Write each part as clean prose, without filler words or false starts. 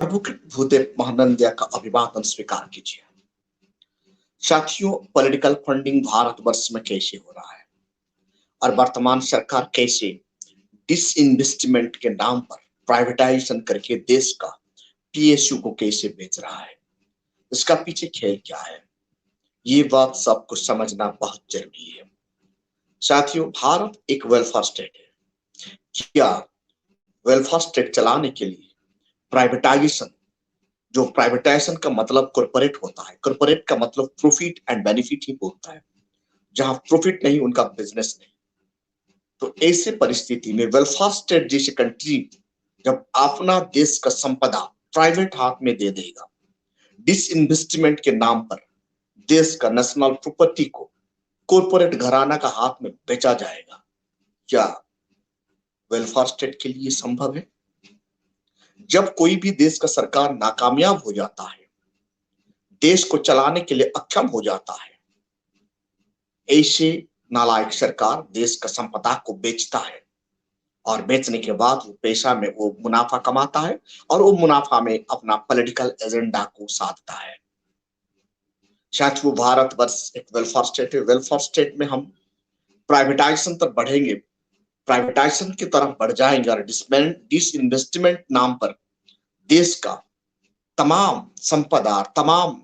Advocate Bhudev Mahanandia का अभिवादन स्वीकार कीजिए। साथियों, पॉलिटिकल फंडिंग भारतवर्ष में कैसे हो रहा है और वर्तमान सरकार कैसे डिसइन्वेस्टमेंट के नाम पर प्राइवेटाइजेशन करके देश का पीएसयू को कैसे बेच रहा है, इसका पीछे खेल क्या है, ये बात सबको समझना बहुत जरूरी है। साथियों, भारत एक वेलफेयर स्टेट है। क्या वेलफेयर स्टेट चलाने के लिए प्राइवेटाइजेशन, जो प्राइवेटाइजेशन का मतलब कॉर्पोरेट होता है, कॉर्पोरेट का मतलब प्रॉफिट एंड बेनिफिट ही बोलता है। जहां प्रॉफिट नहीं उनका बिजनेस नहीं। तो ऐसे परिस्थिति में वेलफेयर स्टेट जैसे कंट्री जब अपना देश का संपदा प्राइवेट हाथ में दे देगा, डिसइन्वेस्टमेंट के नाम पर देश का नेशनल प्रॉपर्टी को कॉर्पोरेट घराना का हाथ में बेचा जाएगा, क्या वेलफेयर स्टेट के लिए संभव है? जब कोई भी देश का सरकार नाकामयाब हो जाता है, देश को चलाने के लिए अक्षम हो जाता है, ऐसे नालायक सरकार देश का संपदा को बेचता है और बेचने के बाद वो पैसा में वो मुनाफा कमाता है और वो मुनाफा में अपना पॉलिटिकल एजेंडा को साधता है। शायद वो भारतवर्ष एक वेलफेयर स्टेट है। वेलफेयर स्टेट में हम प्राइवेटाइजेशन तक बढ़ेंगे, प्राइवेटाइजेशन की तरफ बढ़ जाएंगे और डिसइन्वेस्टमेंट नाम पर देश का तमाम संपदा, तमाम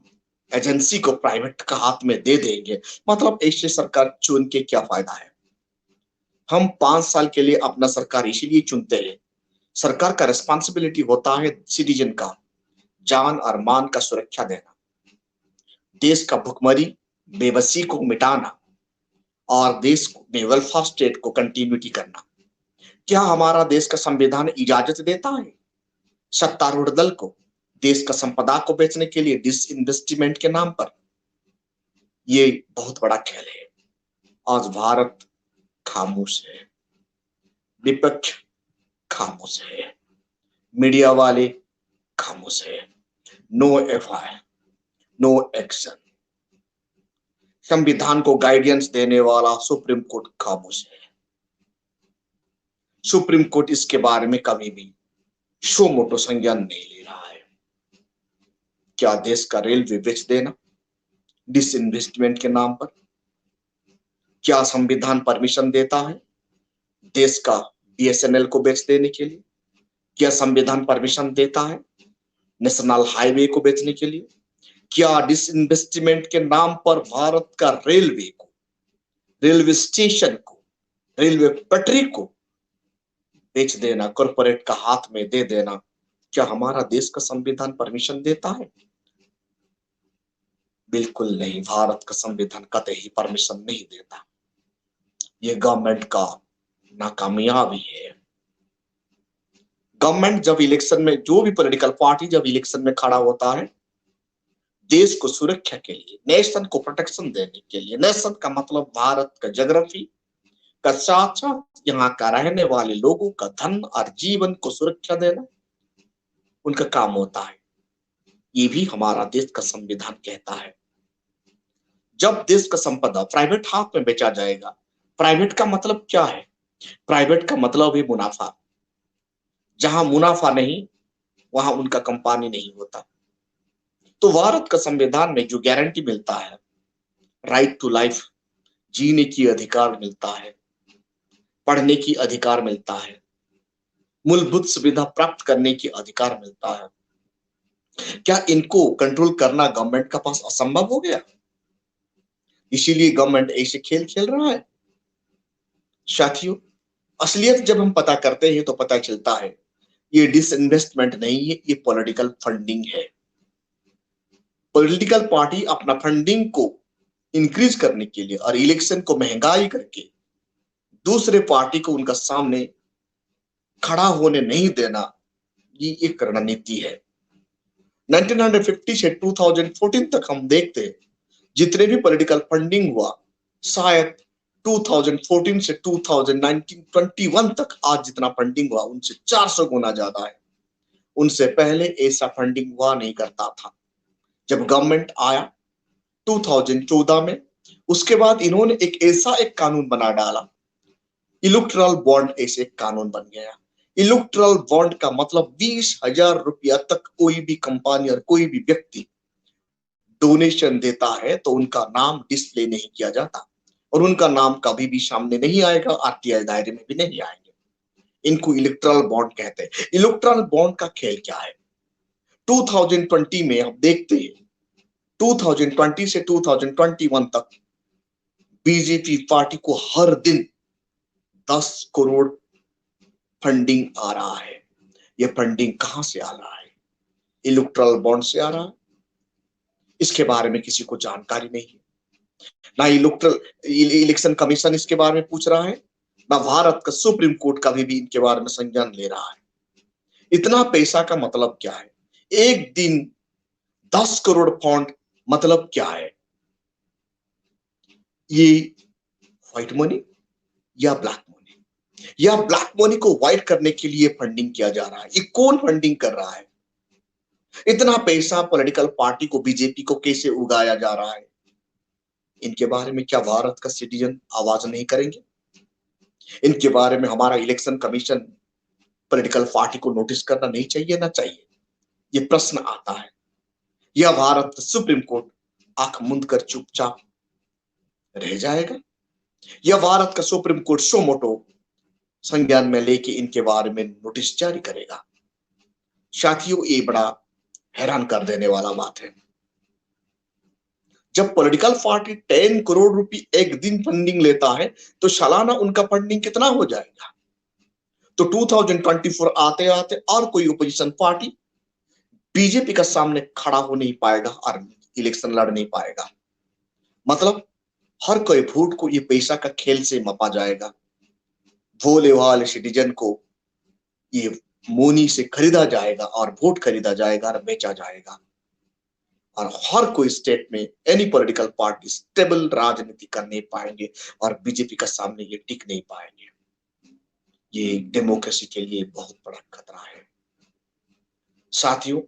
एजेंसी को प्राइवेट का हाथ में दे देंगे। मतलब ऐसे सरकार चुन के क्या फायदा है? हम 5 साल के लिए अपना सरकार इसीलिए चुनते हैं। सरकार का रिस्पांसिबिलिटी होता है सिटीजन का जान और मान का सुरक्षा देना, देश का भुखमरी, बेबसी को मिटाना और देश में वेलफेयर स्टेट को कंटिन्यूटी करना। क्या हमारा देश का संविधान इजाजत देता है सत्तारूढ़ दल को देश का संपदा को बेचने के लिए डिसइन्वेस्टमेंट के नाम पर? ये बहुत बड़ा खेल है। आज भारत खामोश है, विपक्ष खामोश है, मीडिया वाले खामोश है। No FIR, no action. संविधान को गाइडेंस देने वाला सुप्रीम कोर्ट खामोश है। सुप्रीम कोर्ट इसके बारे में कभी भी शो मोटो संज्ञान नहीं ले रहा है। क्या देश का रेलवे बेच देना डिसइन्वेस्टमेंट के नाम पर? क्या संविधान परमिशन देता है देश का बीएसएनएल को बेच देने के लिए? क्या संविधान परमिशन देता है नेशनल हाईवे को बेचने के लिए? क्या डिसइन्वेस्टमेंट के नाम पर भारत का रेलवे को, रेलवे स्टेशन को, रेलवे पटरी को बेच देना, कॉर्पोरेट का हाथ में दे देना, क्या हमारा देश का संविधान परमिशन देता है? बिल्कुल नहीं। भारत का संविधान कतई परमिशन नहीं देता। ये गवर्नमेंट का नाकामयाबी है। गवर्नमेंट जब इलेक्शन में, जो भी पॉलिटिकल पार्टी जब इलेक्शन में खड़ा होता है, देश को सुरक्षा के लिए, नेशन को प्रोटेक्शन देने के लिए, नेशन का मतलब भारत का ज्योग्राफी का साथ साथ यहाँ का रहने वाले लोगों का धन और जीवन को सुरक्षा देना उनका काम होता है। ये भी हमारा देश का संविधान कहता है। जब देश का संपदा प्राइवेट हाथ में बेचा जाएगा, प्राइवेट का मतलब क्या है? प्राइवेट का मतलब है मुनाफा। जहां मुनाफा नहीं वहां उनका कंपनी नहीं होता। तो भारत का संविधान में जो गारंटी मिलता है, राइट टू लाइफ, जीने की अधिकार मिलता है, पढ़ने की अधिकार मिलता है, मूलभूत सुविधा प्राप्त करने की अधिकार मिलता है, क्या इनको कंट्रोल करना गवर्नमेंट का पास असंभव हो गया? इसीलिए गवर्नमेंट ऐसे खेल खेल रहा है। साथियों, असलियत जब हम पता करते हैं तो पता चलता है ये डिसइन्वेस्टमेंट नहीं है, ये पॉलिटिकल फंडिंग है। पॉलिटिकल पार्टी अपना फंडिंग को इंक्रीज करने के लिए और इलेक्शन को महंगाई करके दूसरे पार्टी को उनका सामने खड़ा होने नहीं देना, ये एक रणनीति है। 1950 से 2014 तक हम देखते हैं जितने भी पॉलिटिकल फंडिंग हुआ, शायद 2014 से 2019-21 तक आज जितना फंडिंग हुआ उनसे 400 गुना ज्यादा है। उनसे पहले ऐसा फंडिंग हुआ नहीं करता था। जब गवर्नमेंट आया 2014 में, उसके बाद इन्होंने एक ऐसा एक कानून बना डाला, इलेक्टोरल बॉन्ड ऐसे एक कानून बन गया। इलेक्टोरल बॉन्ड का मतलब 20,000 रुपया तक कोई भी कंपनी और कोई भी व्यक्ति डोनेशन देता है तो उनका नाम डिस्प्ले नहीं किया जाता और उनका नाम कभी भी सामने नहीं आएगा, आरटीआई दायरे में भी नहीं आएंगे। इनको इलेक्टोरल बॉन्ड कहते हैं। इलेक्टोरल बॉन्ड का खेल क्या है? 2020 में हम देखते हैं, 2020 से 2021 तक बीजेपी पार्टी को हर दिन 10 करोड़ फंडिंग आ रहा है। यह फंडिंग कहां से आ रहा है? इलेक्टोरल बॉन्ड से आ रहा है। इसके बारे में किसी को जानकारी नहीं है, ना इलेक्टोरल इलेक्शन कमीशन इसके बारे में पूछ रहा है, ना भारत का सुप्रीम कोर्ट कभी भी इनके बारे में संज्ञान ले रहा है। इतना पैसा का मतलब क्या है? एक दिन 10 करोड़ फंड मतलब क्या है? ये व्हाइट मनी या ब्लैक मनी, या ब्लैक मनी को व्हाइट करने के लिए फंडिंग किया जा रहा है? ये कौन फंडिंग कर रहा है? इतना पैसा पॉलिटिकल पार्टी को, बीजेपी को कैसे उगाया जा रहा है? इनके बारे में क्या भारत का सिटीजन आवाज नहीं करेंगे? इनके बारे में हमारा इलेक्शन कमीशन पॉलिटिकल पार्टी को नोटिस करना नहीं चाहिए? ना चाहिए? ये प्रश्न आता है। यह भारत सुप्रीम कोर्ट आंख मूंद कर चुपचाप रह जाएगा, या भारत का सुप्रीम कोर्ट सो मोटो संज्ञान में लेके इनके बारे में नोटिस जारी करेगा? साथियों, ये बड़ा हैरान कर देने वाला बात है। जब पॉलिटिकल पार्टी 10 करोड़ रुपए एक दिन फंडिंग लेता है तो सालाना उनका फंडिंग कितना हो जाएगा? तो 2024 आते आते और कोई ओपोजिशन पार्टी बीजेपी का सामने खड़ा हो नहीं पाएगा और इलेक्शन लड़ नहीं पाएगा। मतलब हर कोई वोट को ये पैसा का खेल से मपा जाएगा। भोले वाले सिटीजन को ये मोनी से खरीदा जाएगा और वोट खरीदा जाएगा और बेचा जाएगा, और हर कोई स्टेट में एनी पॉलिटिकल पार्टी स्टेबल राजनीति कर नहीं पाएंगे और बीजेपी का सामने ये टिक नहीं पाएंगे। ये डेमोक्रेसी के लिए बहुत बड़ा खतरा है। साथियों,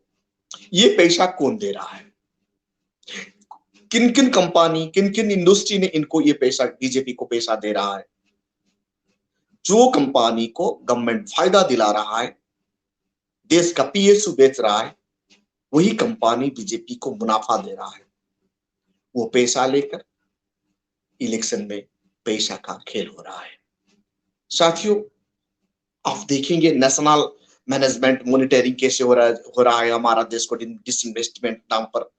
ये पैसा कौन दे रहा है? किन किन कंपनी, किन किन इंडस्ट्री ने इनको ये पैसा, बीजेपी को पैसा दे रहा है? जो कंपनी को गवर्नमेंट फायदा दिला रहा है, देश का पीएसयू बेच रहा है, वही कंपनी बीजेपी को मुनाफा दे रहा है। वो पैसा लेकर इलेक्शन में पैसा का खेल हो रहा है। साथियों, आप देखेंगे नेशनल मैनेजमेंट मॉनिटरिंग कैसे हो रहा है हमारा देश को डिसइन्वेस्टमेंट नाम पर।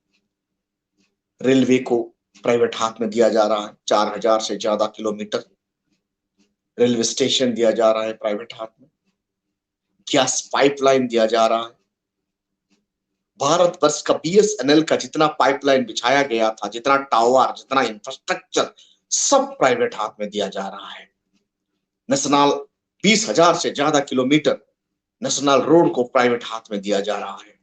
रेलवे को प्राइवेट हाथ में दिया जा रहा है, 4,000 से ज्यादा किलोमीटर रेलवे स्टेशन दिया जा रहा है प्राइवेट हाथ में। गैस पाइपलाइन दिया जा रहा है। भारत वर्ष का बीएसएनएल का जितना पाइपलाइन बिछाया गया था, जितना टावर, जितना इंफ्रास्ट्रक्चर, सब प्राइवेट हाथ में दिया जा रहा है। नेशनल 20,000 से ज्यादा किलोमीटर नेशनल रोड को प्राइवेट हाथ में दिया जा रहा है।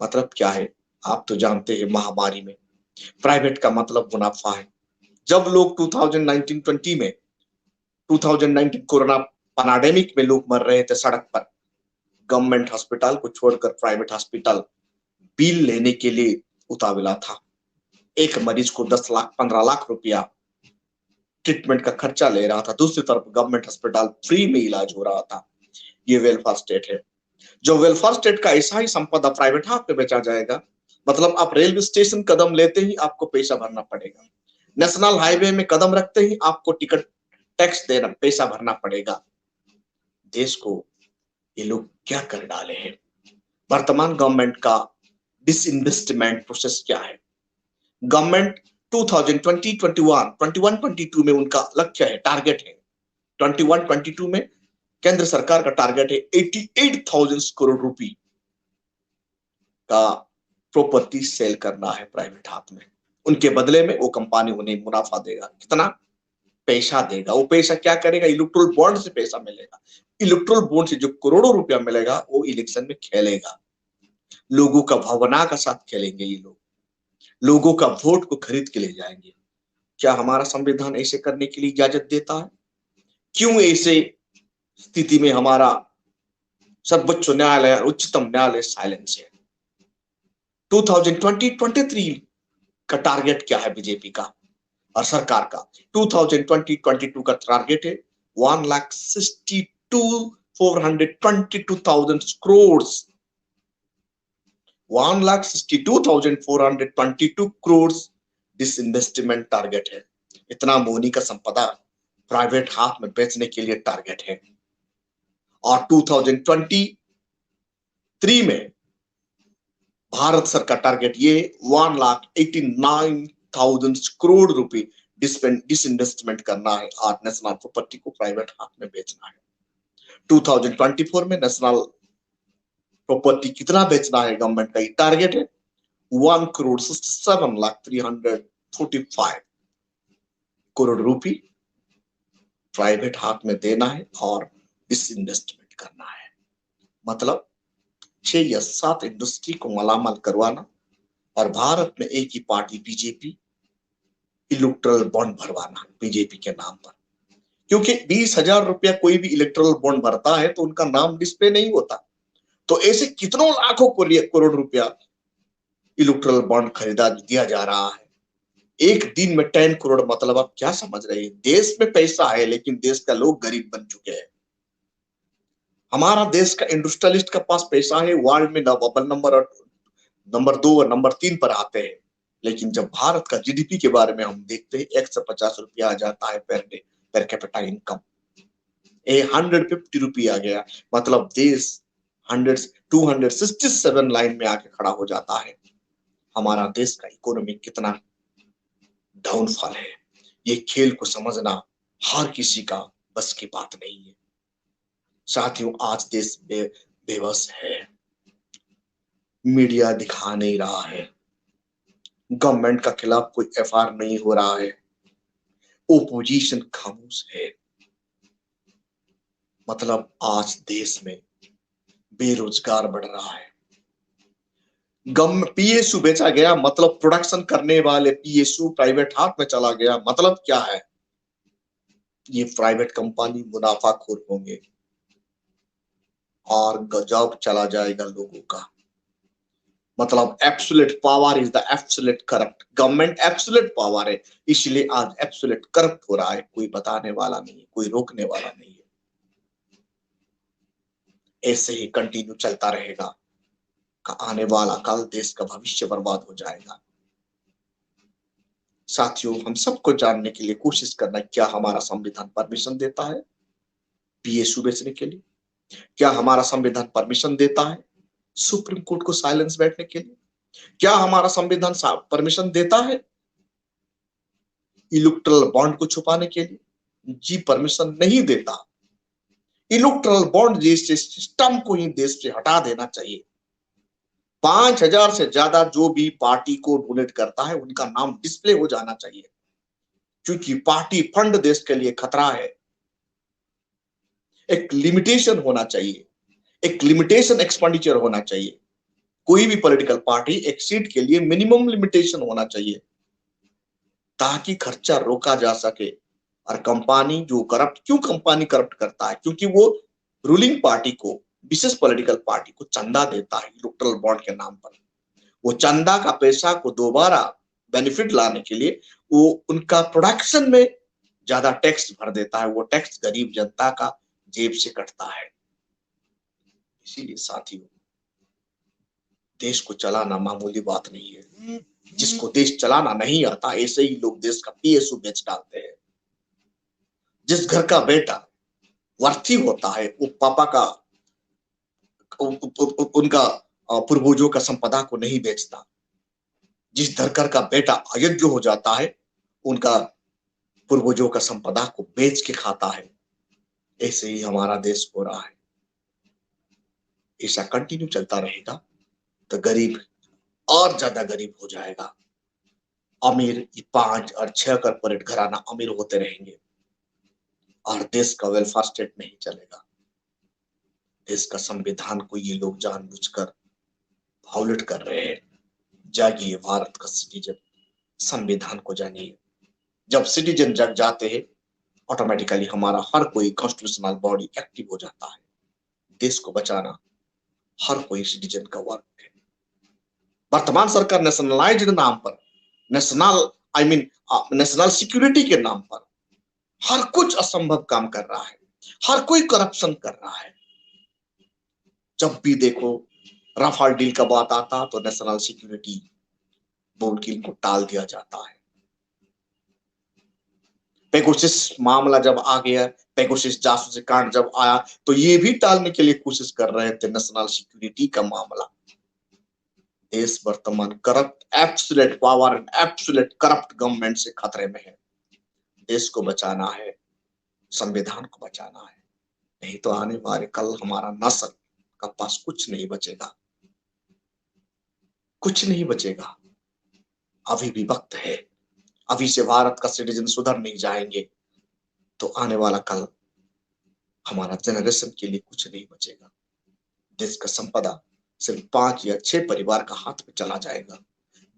मतलब क्या है? आप तो जानते हैं, महामारी में प्राइवेट का मतलब मुनाफा है। जब लोग 2019-20 में 2019 कोरोना पैंडेमिक में लोग मर रहे थे सड़क पर, गवर्नमेंट हॉस्पिटल को छोड़कर प्राइवेट हॉस्पिटल बिल लेने के लिए उतावला था। एक मरीज को 10 लाख 15 लाख रुपया ट्रीटमेंट का खर्चा ले रहा था, दूसरी तरफ गवर्नमेंट हॉस्पिटल फ्री में इलाज हो रहा था। ये वेलफेयर स्टेट है। जो वेलफेयर स्टेट का ऐसा ही संपदा प्राइवेट हाथ में बेचा जाएगा, मतलब आप रेलवे स्टेशन कदम लेते ही आपको पैसा भरना पड़ेगा, नेशनल हाईवे में कदम रखते ही आपको टिकट टैक्स देना, पैसा भरना पड़ेगा। देश को ये लोग क्या कर डाले हैं? वर्तमान गवर्नमेंट का डिसइन्वेस्टमेंट प्रोसेस क्या है? गवर्नमेंट 2020, 21, 22 में उनका लक्ष्य है, टारगेट है। 21-22 में केंद्र सरकार का टारगेट है 88,000 करोड़ रुपए का प्रॉपर्टी सेल करना है प्राइवेट हाथ में। उनके बदले में वो कंपनी उन्हें मुनाफा देगा। कितना पैसा देगा? वो पैसा क्या करेगा? इलेक्टोरल बॉन्ड से पैसा मिलेगा। इलेक्टोरल बॉन्ड से जो करोड़ों रुपया मिलेगा वो इलेक्शन में खेलेगा। लोगों का भावना का साथ खेलेंगे ये लोग, लोगों का वोट को खरीद के ले जाएंगे। क्या हमारा संविधान ऐसे करने के लिए इजाजत देता है? क्यों ऐसे स्थिति में हमारा सर्वोच्च न्यायालय, उच्चतम न्यायालय साइलेंस है? 2020-23 का टारगेट क्या है बीजेपी का और सरकार का? 2020-22 का टारगेट है 1,62 422,000 crores, 1,62,422 crores डिसइन्वेस्टमेंट टारगेट है। इतना मोनी का संपदा प्राइवेट हाथ में बेचने के लिए टारगेट है। और 2023 में भारत सरकार टारगेट ये 1,89,000 करोड़ रुपए डिसइन्वेस्टमेंट करना है और नेशनल प्रॉपर्टी को प्राइवेट हाथ में बेचना है। 2024 में नेशनल प्रॉपर्टी कितना बेचना है गवर्नमेंट का ये टारगेट है 1,67,345 करोड़ रुपए प्राइवेट हाथ में देना है और डिसइन्वेस्टमेंट करना है। मतलब 6 या 7 इंडस्ट्री को मालामाल करवाना और भारत में एक ही पार्टी बीजेपी इलेक्टोरल बॉन्ड भरवाना बीजेपी के नाम पर। क्योंकि 20,000 रुपया कोई भी इलेक्टोरल बॉन्ड भरता है तो उनका नाम डिस्प्ले नहीं होता, तो ऐसे कितनों लाखों करोड़ रुपया इलेक्टोरल बॉन्ड खरीदा दिया जा रहा है। एक दिन में 10 करोड़, मतलब आप क्या समझ रहे हैं? देश में पैसा है लेकिन देश का लोग गरीब बन चुके हैं। हमारा देश का इंडस्ट्रियलिस्ट का पास पैसा है, वर्ल्ड में अव्वल नंबर 2 और नंबर 3 पर आते हैं। लेकिन जब भारत का जीडीपी के बारे में हम देखते हैं 150 रुपया आ जाता है per day per capita income, 150 रुपया आ गया, मतलब देश 267 लाइन में आके खड़ा हो जाता है। हमारा देश का इकोनॉमी कितना डाउनफॉल है, ये खेल को समझना हर किसी का बस की बात नहीं है। साथियों, आज देश बेबस है, मीडिया दिखा नहीं रहा है, गवर्नमेंट का खिलाफ कोई एफआईआर नहीं हो रहा है, ओपोजिशन खामोश है। मतलब आज देश में बेरोजगार बढ़ रहा है। पीएसयू बेचा गया, मतलब प्रोडक्शन करने वाले पीएसयू प्राइवेट हाथ में चला गया। मतलब क्या है? ये प्राइवेट कंपनी मुनाफाखोर होंगे और गजब चला जाएगा लोगों का। मतलब absolute power is the absolute corrupt. Government absolute power है, इसलिए आज एब्सोल्यूट करप्ट हो रहा है। कोई बताने वाला नहीं है, कोई रोकने वाला नहीं है। ऐसे ही कंटिन्यू चलता रहेगा का आने वाला कल देश का भविष्य बर्बाद हो जाएगा। साथियों, हम सबको जानने के लिए कोशिश करना, क्या हमारा संविधान परमिशन देता है पीएसयू बेचने के लिए? क्या हमारा संविधान परमिशन देता है सुप्रीम कोर्ट को साइलेंस बैठने के लिए? क्या हमारा संविधान परमिशन देता है इलेक्टोरल बॉन्ड को छुपाने के लिए? जी, परमिशन नहीं देता। इलेक्टोरल बॉन्ड जैसे सिस्टम को ही देश से हटा देना चाहिए। 5,000 से ज्यादा जो भी पार्टी को डोनेट करता है उनका नाम डिस्प्ले हो जाना चाहिए, क्योंकि पार्टी फंड देश के लिए खतरा है। एक लिमिटेशन होना चाहिए, एक लिमिटेशन एक्सपेंडिचर होना चाहिए। कोई भी पॉलिटिकल पार्टी एक सीट के लिए मिनिमम लिमिटेशन होना चाहिए ताकि खर्चा रोका जा सके। और कंपनी जो क्यों कंपनी करप्ट करता है? क्योंकि वो रूलिंग पार्टी को, विशेष पॉलिटिकल पार्टी को चंदा देता है इलेक्टोरल बॉन्ड के नाम पर। वो चंदा का पैसा को दोबारा बेनिफिट लाने के लिए वो उनका प्रोडक्शन में ज्यादा टैक्स भर देता है। वो टैक्स गरीब जनता का जेब से कटता है। इसीलिए साथियों, देश को चलाना मामूली बात नहीं है। जिसको देश चलाना नहीं आता, ऐसे ही लोग देश का पीएसयू बेच डालते हैं। जिस घर का बेटा वर्थी होता है वो पापा का उनका पूर्वजों का संपदा को नहीं बेचता। जिस धरकर का बेटा अयोग्य हो जाता है उनका पूर्वजों का संपदा को बेच के खाता है। ऐसे ही हमारा देश हो रहा है। ऐसा कंटिन्यू चलता रहेगा तो गरीब और ज्यादा गरीब हो जाएगा। अमीर 5 और 6 कॉर्पोरेट घराना अमीर होते रहेंगे और देश का वेलफेयर स्टेट नहीं चलेगा। देश का संविधान को ये लोग जानबूझकर वायलेट कर रहे हैं। जागिए भारत का सिटीजन, संविधान को जानिए। जब सिटीजन जग जाते हैं ऑटोमेटिकली हमारा हर कोई कॉन्स्टिट्यूशनल बॉडी एक्टिव हो जाता है। देश को बचाना हर कोई सिटीजन का वर्क है। वर्तमान सरकार नेशनलाइज्ड नाम पर, नेशनल सिक्योरिटी के नाम पर हर कुछ असंभव काम कर रहा है। हर कोई करप्शन कर रहा है। जब भी देखो राफेल डील का बात आता तो नेशनल सिक्योरिटी बोल के इनको टाल दिया जाता है। पेगासस मामला जब आ गया, पेगासस जासूसी कांड जब आया, तो ये भी टालने के लिए कोशिश कर रहे थे नेशनल सिक्योरिटी का मामला। देश वर्तमान corrupt absolute power and absolute corrupt government से खतरे में है। देश को बचाना है, संविधान को बचाना है, नहीं तो आने वाले कल हमारा नस्ल का पास कुछ नहीं बचेगा, कुछ नहीं बचेगा। अभी भी वक्त है, अभी से भारत का सिटीजन सुधर नहीं जाएंगे तो आने वाला कल हमारा जनरेशन के लिए कुछ नहीं बचेगा। देश का संपदा सिर्फ 5 या 6 परिवार का हाथ में चला जाएगा।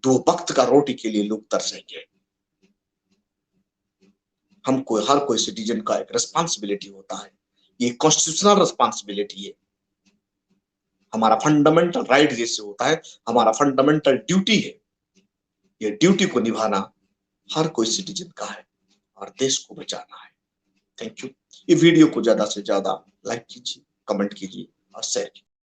2 वक्त का रोटी के लिए लोग तरसेंगे। हमको हर कोई सिटीजन का एक रिस्पांसिबिलिटी होता है, ये कॉन्स्टिट्यूशनल रिस्पांसिबिलिटी है, हमारा फंडामेंटल राइट जैसे होता है, हमारा फंडामेंटल ड्यूटी है। ये ड्यूटी को निभाना हर कोई सिटीजन का है और देश को बचाना है। Thank you. ये वीडियो को ज्यादा से ज्यादा लाइक कीजिए, कमेंट कीजिए और शेयर कीजिए।